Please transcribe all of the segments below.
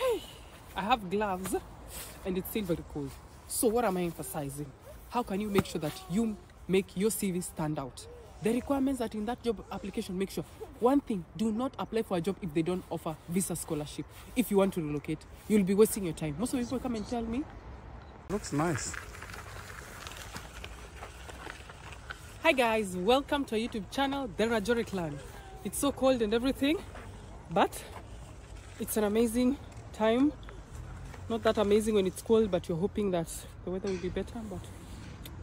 Hey, I have gloves and it's still very cold. So what am I emphasizing? How can you make sure that you make your CV stand out? The requirements that in that job application, make sure. One thing, do not apply for a job if they don't offer visa scholarship. If you want to relocate, you'll be wasting your time. Most of the people come and tell me. Looks nice. Hi guys, welcome to our YouTube channel, The Rajori Clan. It's so cold and everything, but it's an amazing time. Not that amazing when it's cold, but you're hoping that the weather will be better, but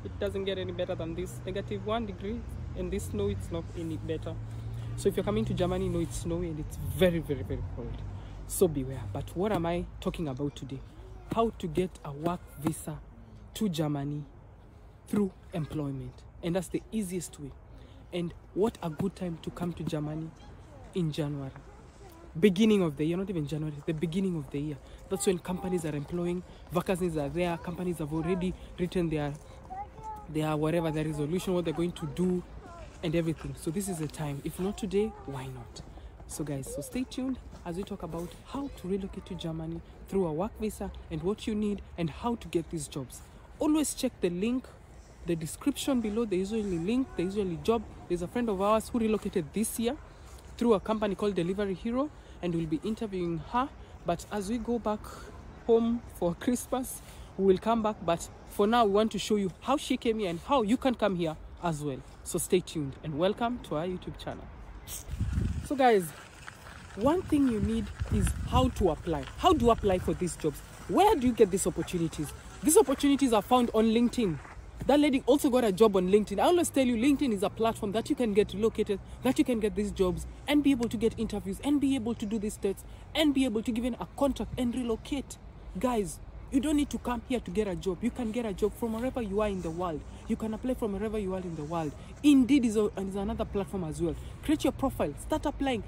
it doesn't get any better than this. -1 degree, and this snow, it's not any better. So if you're coming to Germany, know it's snowy and it's very, very, very cold. So beware. But what am I talking about today? How to get a work visa to Germany through employment. And that's the easiest way. And what a good time to come to Germany in January. Beginning of the year, not even January, the beginning of the year. That's when companies are employing, vacancies are there, companies have already written their whatever, their resolution, what they're going to do and everything. So this is the time. If not today, why not? So guys, so stay tuned as we talk about how to relocate to Germany through a work visa and what you need and how to get these jobs. Always check the link, the description below. There is usually link, there is usually job. There's a friend of ours who relocated this year through a company called Delivery Hero, and we'll be interviewing her. But as we go back home for Christmas, we will come back. But for now, we want to show you how she came here and how you can come here as well. So stay tuned and welcome to our YouTube channel. So guys, one thing you need is how to apply. How do you apply for these jobs? Where do you get these opportunities? These opportunities are found on LinkedIn. That lady also got a job on LinkedIn. I always tell you, LinkedIn is a platform that you can get relocated, that you can get these jobs and be able to get interviews and be able to do these tests and be able to give in a contract and relocate. Guys, you don't need to come here to get a job. You can get a job from wherever you are in the world. You can apply from wherever you are in the world. Indeed is another platform as well. Create your profile, start applying,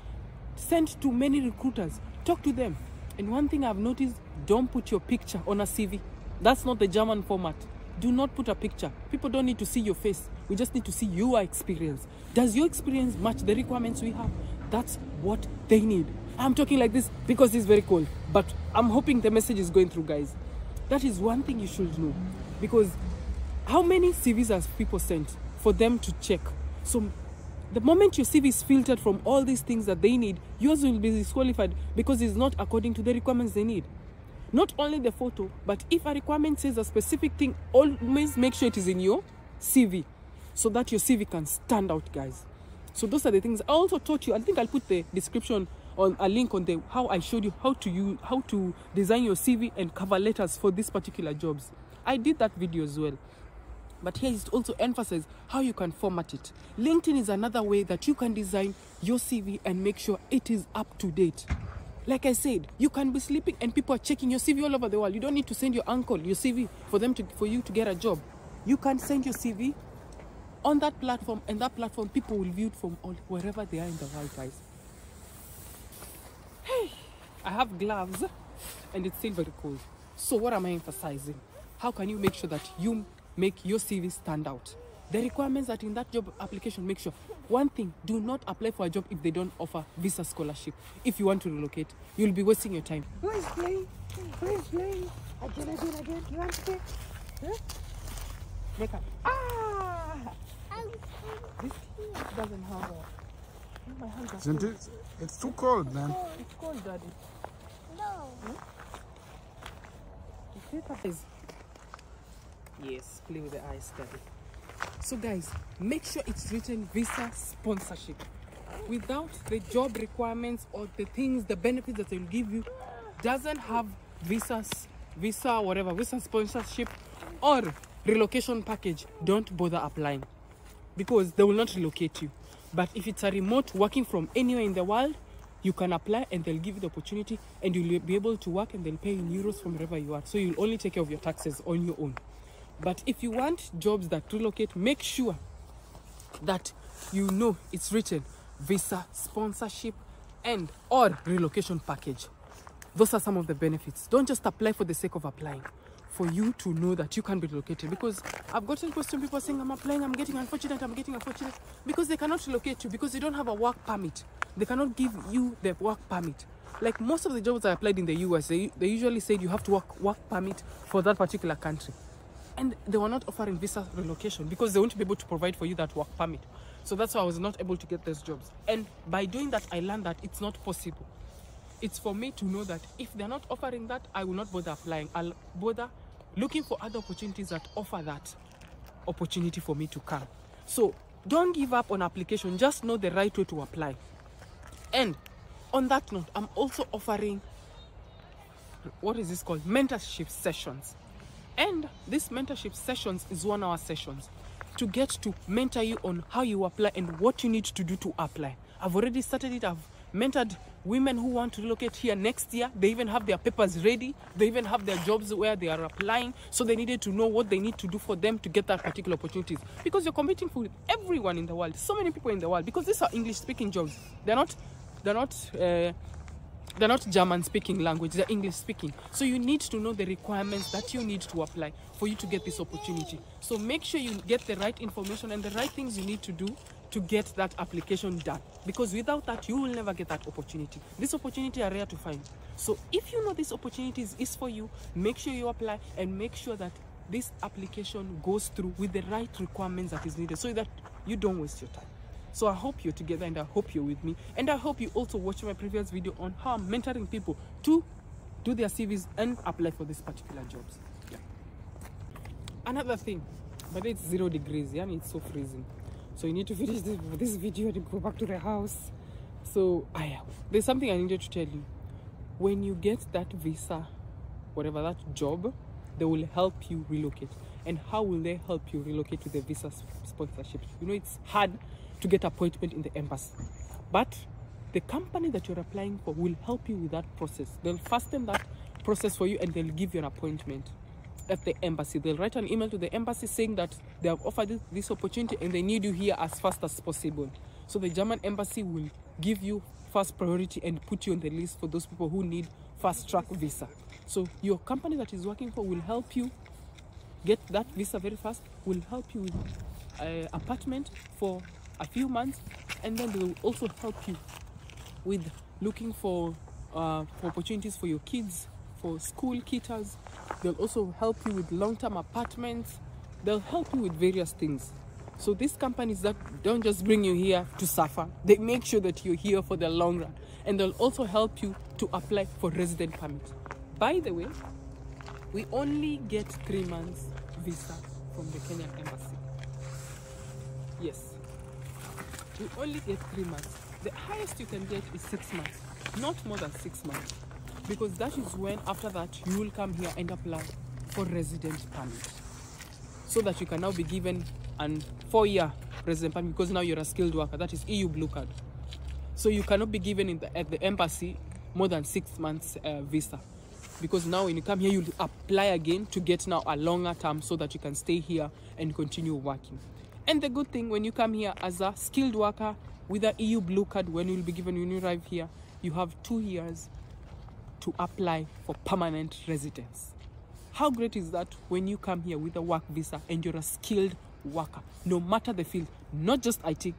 send to many recruiters, talk to them. And one thing I've noticed, don't put your picture on a CV. That's not the German format. Do not put a picture. People don't need to see your face. We just need to see your experience. Does your experience match the requirements we have? That's what they need. I'm talking like this because it's very cold, but I'm hoping the message is going through, guys. That is one thing you should know, because how many CVs have people sent for them to check? So the moment your CV is filtered from all these things that they need, yours will be disqualified because it's not according to the requirements they need. Not only the photo, but if a requirement says a specific thing, always make sure it is in your CV so that your CV can stand out, guys. So those are the things I also taught you. I think I'll put the description on a link on the how I showed you how to design your CV and cover letters for these particular jobs. I did that video as well. But here is also emphasize how you can format it. LinkedIn is another way that you can design your CV and make sure it is up to date. Like I said, you can be sleeping and people are checking your CV all over the world. You don't need to send your uncle your CV for you to get a job. You can send your CV on that platform, and that platform people will view it from wherever they are in the world, guys. Hey, I have gloves and it's still very cold. So what am I emphasizing? How can you make sure that you make your CV stand out? The requirements that in that job application, make sure. One thing, do not apply for a job if they don't offer visa scholarship. If you want to relocate, you'll be wasting your time. Who is playing? Who is playing? Again. You want to play? Huh? Wake up. Ah! This doesn't have a... My hands are Isn't cold. it? It's too cold, man. It's cold, Daddy. No. Yes, play with the ice, Daddy. So guys, make sure it's written visa sponsorship. Without the job requirements or the things, the benefits that they'll give you, doesn't have visa sponsorship or relocation package, don't bother applying because they will not relocate you. But if it's a remote working from anywhere in the world, you can apply and they'll give you the opportunity and you'll be able to work and they'll pay in euros from wherever you are. So you'll only take care of your taxes on your own. But if you want jobs that relocate, make sure that you know it's written visa sponsorship and or relocation package. Those are some of the benefits. Don't just apply for the sake of applying. for you to know that you can be relocated. Because I've gotten questions, people saying, I'm applying, I'm getting unfortunate, because they cannot relocate you because you don't have a work permit. They cannot give you the work permit. Like most of the jobs I applied in the US, they usually said you have to work permit for that particular country. And they were not offering visa relocation because they won't be able to provide for you that work permit. So that's why I was not able to get those jobs. And by doing that, I learned that it's not possible. It's for me to know that if they're not offering that, I will not bother applying. I'll bother looking for other opportunities that offer that opportunity for me to come. So don't give up on application. Just know the right way to apply. And on that note, I'm also offering, what is this called? Mentorship sessions. And these mentorship sessions is 1 hour sessions to get to mentor you on how you apply and what you need to do to apply. I've already started it. I've mentored women who want to relocate here next year. They even have their papers ready. They even have their jobs where they are applying. So they needed to know what they need to do for them to get that particular opportunities. Because you're competing with everyone in the world. So many people in the world. Because these are English-speaking jobs. They're not German-speaking language. They're English-speaking. So you need to know the requirements that you need to apply for you to get this opportunity. So make sure you get the right information and the right things you need to do to get that application done, because without that you will never get that opportunity. This opportunity are rare to find. So if you know this opportunity is for you, make sure you apply and make sure that this application goes through with the right requirements that is needed so that you don't waste your time. So I hope you're together and I hope you're with me, and I hope you also watch my previous video on how I'm mentoring people to do their CVs and apply for these particular jobs. Yeah. Another thing, but it's 0 degrees, yeah, and it's so freezing. So you need to finish this video and go back to the house. So there's something I needed to tell you. When you get that visa, whatever that job, they will help you relocate. And how will they help you relocate with the visa sponsorship? You know, it's hard to get appointment in the embassy. But the company that you're applying for will help you with that process. They'll fasten that process for you and they'll give you an appointment at the embassy. They'll write an email to the embassy saying that they have offered this opportunity and they need you here as fast as possible. So the German embassy will give you first priority and put you on the list for those people who need fast track visa. So your company that is working for will help you get that visa very fast, will help you with an apartment for a few months, and then they will also help you with looking for opportunities for your kids, for school kitas. They'll also help you with long-term apartments. They'll help you with various things. So these companies that don't just bring you here to suffer, they make sure that you're here for the long run. And they'll also help you to apply for resident permit. By the way, we only get 3 months visa from the Kenyan embassy. Yes, we only get 3 months. The highest you can get is 6 months, not more than 6 months. Because that is when, after that, you will come here and apply for resident permit. So that you can now be given an 4-year resident permit, because now you're a skilled worker. That is EU blue card. So you cannot be given at the embassy more than 6 months visa. Because now when you come here, you'll apply again to get now a longer term so that you can stay here and continue working. And the good thing, when you come here as a skilled worker with an EU blue card, when you'll be given when you arrive here, you have 2 years to apply for permanent residence. How great is that when you come here with a work visa and you're a skilled worker, no matter the field, not just IT,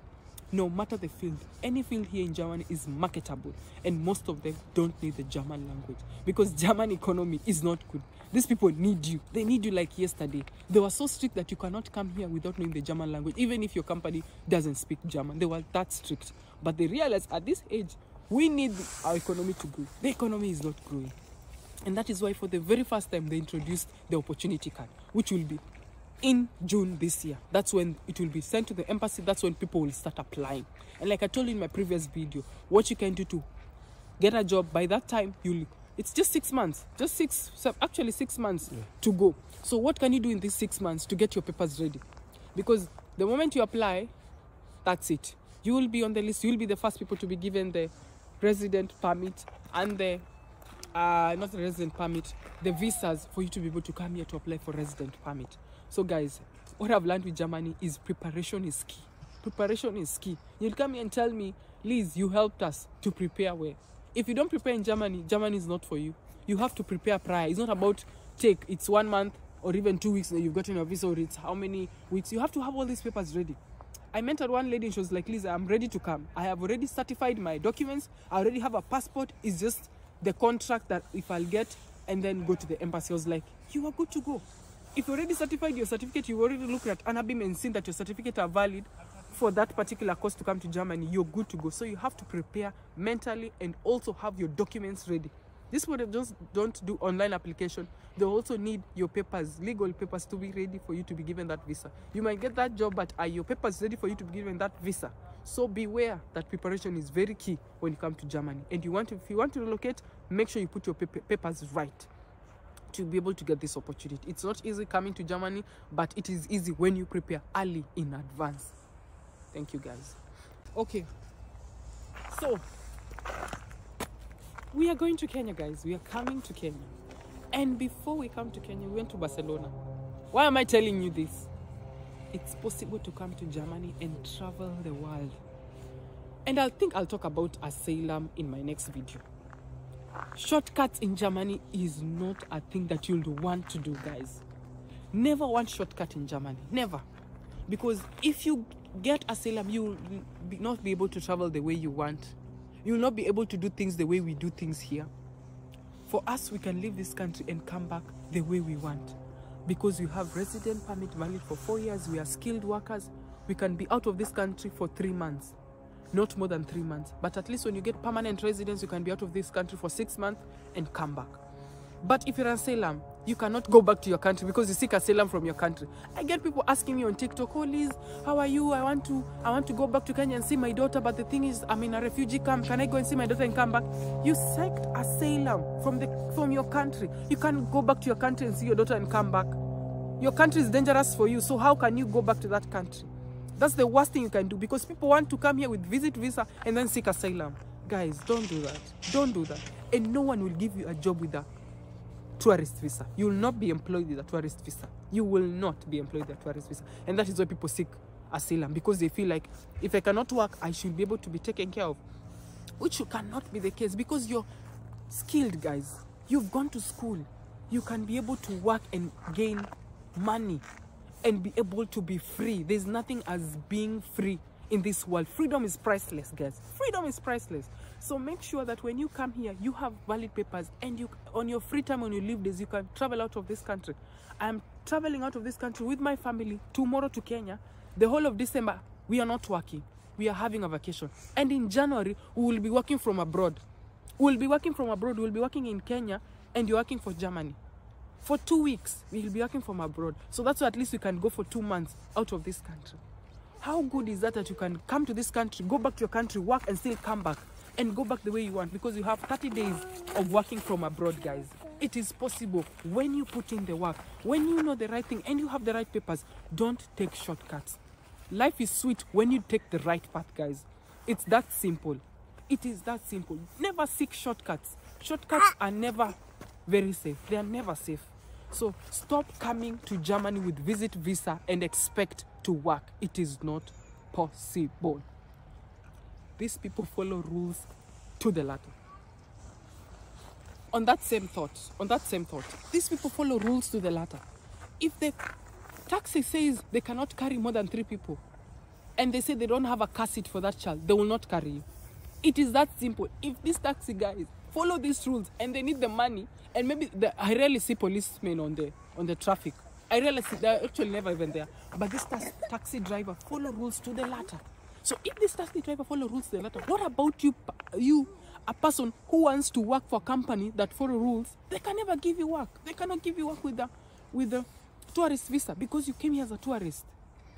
no matter the field, any field here in Germany is marketable, and most of them don't need the German language because German economy is not good. These people need you. They need you like yesterday. They were so strict that you cannot come here without knowing the German language, even if your company doesn't speak German. They were that strict. But they realized at this age, we need our economy to grow. The economy is not growing. And that is why for the very first time they introduced the opportunity card, which will be in June this year. That's when it will be sent to the embassy. That's when people will start applying. And like I told you in my previous video, what you can do to get a job, by that time, it's just 6 months. Actually 6 months to go. So what can you do in these 6 months to get your papers ready? Because the moment you apply, that's it. You will be on the list. You will be the first people to be given the resident permit and the not the resident permit, the visas for you to be able to come here to apply for resident permit. So guys, what I've learned with Germany is preparation is key. Preparation is key. You'll come here and tell me, Liz, you helped us to prepare well. If you don't prepare in Germany, Germany is not for you. You have to prepare prior. It's not about it's 1 month or even 2 weeks that you've gotten your visa, or it's how many weeks. You have to have all these papers ready. I mentored one lady and she was like, Lisa, I'm ready to come. I have already certified my documents. I already have a passport. It's just the contract that if I'll get and then go to the embassy. I was like, you are good to go. If you already certified your certificate, you already looked at Anabim and seen that your certificate are valid for that particular course to come to Germany, you're good to go. So you have to prepare mentally and also have your documents ready. This would just don't do online application. They also need your papers, legal papers, to be ready for you to be given that visa. You might get that job, but are your papers ready for you to be given that visa? So beware that preparation is very key when you come to Germany. And if you want to relocate, make sure you put your papers right to be able to get this opportunity. It's not easy coming to Germany, but it is easy when you prepare early in advance. Thank you, guys. Okay, so we are going to Kenya, guys. We are coming to Kenya. And before we come to Kenya, we went to Barcelona. Why am I telling you this? It's possible to come to Germany and travel the world. And I think I'll talk about asylum in my next video. Shortcuts in Germany is not a thing that you'll want to do, guys. Never want shortcut in Germany. Never. Because if you get asylum, you will not be able to travel the way you want. You will not be able to do things the way we do things here. For us, we can leave this country and come back the way we want. Because we have resident permit valid for 4 years. We are skilled workers. We can be out of this country for 3 months. Not more than 3 months. But at least when you get permanent residence, you can be out of this country for 6 months and come back. But if you're an asylum, you cannot go back to your country because you seek asylum from your country. I get people asking me on TikTok, oh Liz, how are you? I want to go back to Kenya and see my daughter, but the thing is, I'm in a refugee camp. Can I go and see my daughter and come back? You seek asylum from your country. You can't go back to your country and see your daughter and come back. Your country is dangerous for you, so how can you go back to that country? That's the worst thing you can do, because people want to come here with visit visa and then seek asylum. Guys, don't do that. Don't do that. And no one will give you a job with a tourist visa. You will not be employed with a tourist visa. You will not be employed with a tourist visa. And that is why people seek asylum, because they feel like if I cannot work, I should be able to be taken care of. Which cannot be the case, because you're skilled, guys. You've gone to school. You can be able to work and gain money and be able to be free. There's nothing as being free in this world. Freedom is priceless, guys. Freedom is priceless. So make sure that when you come here, you have valid papers, and you, on your free time, on your leave days, you can travel out of this country. I'm traveling out of this country with my family tomorrow to Kenya. The whole of December, we are not working. We are having a vacation. And in January, we will be working from abroad. We will be working from abroad. We will be working in Kenya, and you're working for Germany. For 2 weeks, we will be working from abroad. So that's why at least we can go for 2 months out of this country. How good is that you can come to this country, go back to your country, work, and still come back and go back the way you want, because you have 30 days of working from abroad, guys. It is possible when you put in the work, when you know the right thing and you have the right papers. Don't take shortcuts. Life is sweet when you take the right path, guys. It's that simple. It is that simple. Never seek shortcuts. Shortcuts are never very safe. They are never safe. So stop coming to Germany with visit visa and expect to work. It is not possible. These people follow rules to the letter. On that same thought, these people follow rules to the letter. If the taxi says they cannot carry more than 3 people, and they say they don't have a car seat for that child, they will not carry you. It is that simple. If these taxi guys follow these rules and they need the money, and maybe I rarely see policemen on the traffic. I rarely see, they're actually never even there. But this taxi driver follow rules to the letter. So if this taxi driver follow rules to the letter, what about you, a person who wants to work for a company that follow rules? They can never give you work. They cannot give you work with the tourist visa, because you came here as a tourist.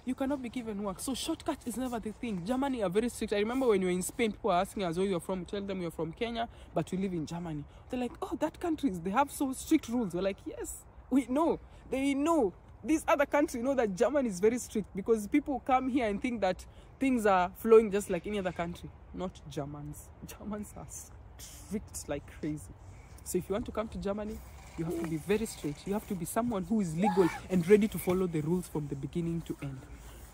You cannot be given work. So shortcut is never the thing. Germany are very strict. I remember when you were in Spain, people are asking us where you're from. Tell them you're from Kenya, but we live in Germany. They're like, oh, that country, they have so strict rules. We're like, yes, we know. They know. These other countries know that Germany is very strict, because people come here and think that things are flowing just like any other country. Not Germans. Germans are strict like crazy. So if you want to come to Germany, you have to be very straight. You have to be someone who is legal and ready to follow the rules from the beginning to end.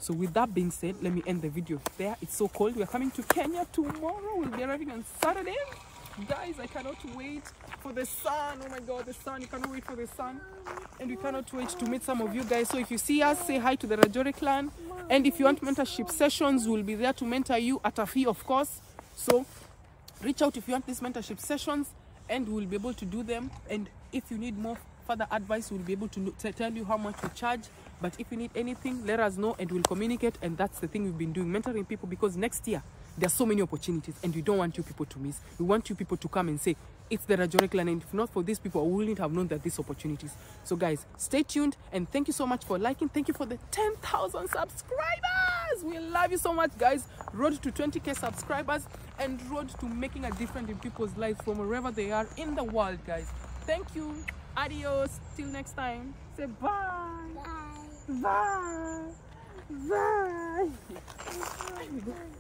So with that being said, let me end the video there. It's so cold. We are coming to Kenya tomorrow. We'll be arriving on Saturday. guys, I cannot wait for the sun. Oh my god, the sun. You cannot wait for the sun. And we cannot wait to meet some of you guys. So if you see us, say hi to the Rajore clan. And if you want mentorship sessions, we'll be there to mentor you at a fee, of course. So reach out if you want these mentorship sessions, and we'll be able to do them. And if you need more further advice, we'll be able to tell you how much we charge. But if you need anything, let us know and we'll communicate. And that's the thing we've been doing, mentoring people, because next year there's so many opportunities and we don't want you people to miss. We want you people to come and say, it's the Rajore clan, and if not for these people, I wouldn't have known that these opportunities. So guys, stay tuned, and thank you so much for liking. Thank you for the 10,000 subscribers. We love you so much, guys. Road to 20k subscribers, and road to making a difference in people's lives from wherever they are in the world, guys. Thank you. Adios. Till next time. Say bye. Bye. Bye. Bye.